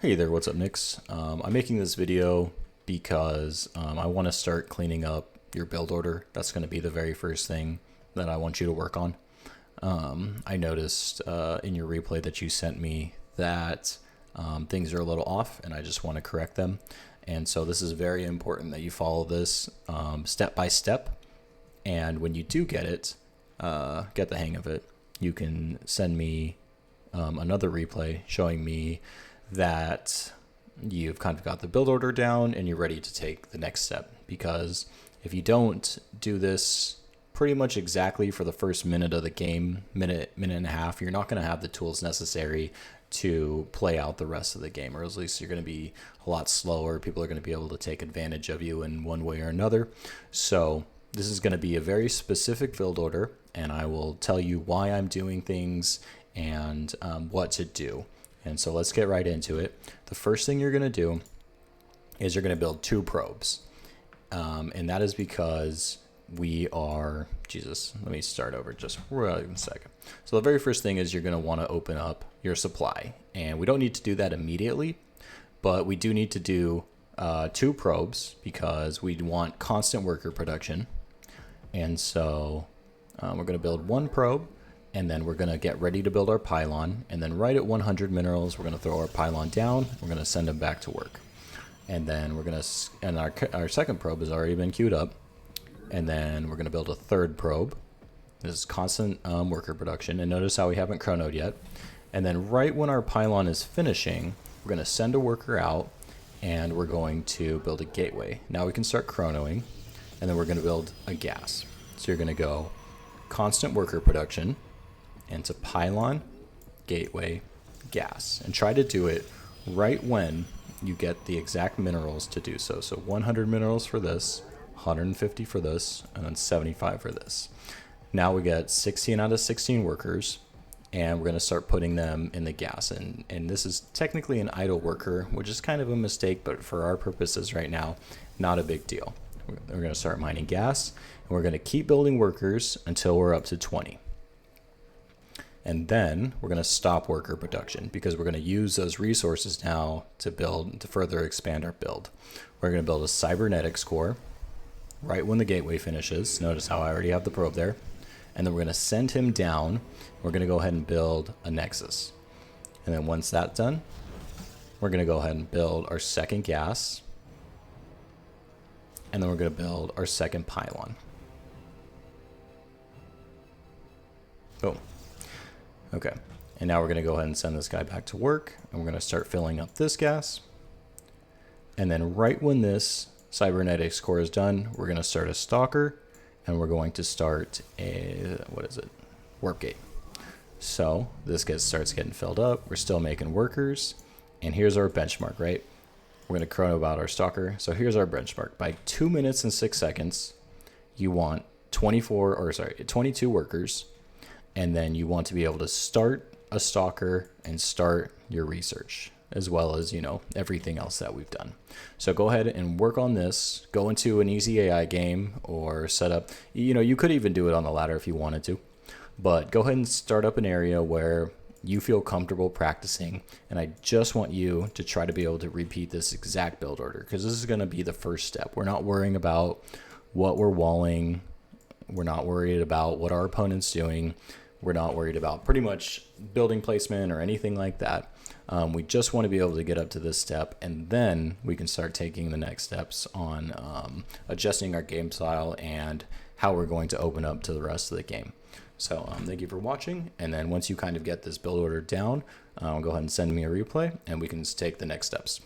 Hey there, what's up, Nix? I'm making this video because I want to start cleaning up your build order. That's going to be the very first thing that I want you to work on. I noticed in your replay that you sent me that things are a little off, and I just want to correct them. And so this is very important that you follow this step by step. And when you do get it, get the hang of it, you can send me another replay showing me that you've kind of got the build order down and you're ready to take the next step. Because if you don't do this pretty much exactly for the first minute of the game, minute and a half, you're not going to have the tools necessary to play out the rest of the game, or at least you're going to be a lot slower. People are going to be able to take advantage of you in one way or another. So this is going to be a very specific build order, and I will tell you why I'm doing things and what to do. And so let's get right into it. The first thing you're going to do is you're going to build 2 probes. And that is because we are, let me start over just for a second. So the very first thing is you're going to want to open up your supply. And we don't need to do that immediately, but we do need to do 2 probes because we want constant worker production. And so we're going to build 1 probe. And then we're going to get ready to build our pylon. And then right at 100 minerals, we're going to throw our pylon down. We're going to send them back to work. And then we're going to, and our second probe has already been queued up. And then we're going to build a 3rd probe. This is constant worker production. And notice how we haven't chronoed yet. And then right when our pylon is finishing, we're going to send a worker out and we're going to build a gateway. Now we can start chronoing. And then we're going to build a gas. So you're going to go constant worker production into pylon, gateway, gas, and try to do it right when you get the exact minerals to do so. So 100 minerals for this, 150 for this, and then 75 for this. Now we get 16 out of 16 workers, and we're going to start putting them in the gas. And this is technically an idle worker, which is kind of a mistake, but for our purposes right now, not a big deal. We're going to start mining gas, and we're going to keep building workers until we're up to 20. And then we're going to stop worker production because we're going to use those resources now to further expand our build. We're going to build a cybernetics core right when the gateway finishes. Notice how I already have the probe there. And then we're going to send him down. We're going to go ahead and build a nexus. And then once that's done, we're going to go ahead and build our second gas. And then we're going to build our second pylon. Boom. Okay, and now we're going to go ahead and send this guy back to work, and we're going to start filling up this gas. And then right when this cybernetics core is done, we're going to start a stalker, and we're going to start a, warp gate. So this starts getting filled up. We're still making workers, and here's our benchmark, right? We're going to chrono about our stalker. So here's our benchmark. By 2 minutes and 6 seconds, you want 22 workers. And then you want to be able to start a stalker and start your research, as well as, everything else that we've done. So go ahead and work on this. Go into an easy AI game or set up, you could even do it on the ladder if you wanted to. But go ahead and start up an area where you feel comfortable practicing. And I just want you to try to be able to repeat this exact build order, because this is going to be the first step. We're not worrying about what we're walling. We're not worried about what our opponent's doing. We're not worried about pretty much building placement or anything like that. We just want to be able to get up to this step, and then we can start taking the next steps on adjusting our game style and how we're going to open up to the rest of the game. So thank you for watching, and then once you kind of get this build order down, go ahead and send me a replay, and we can take the next steps.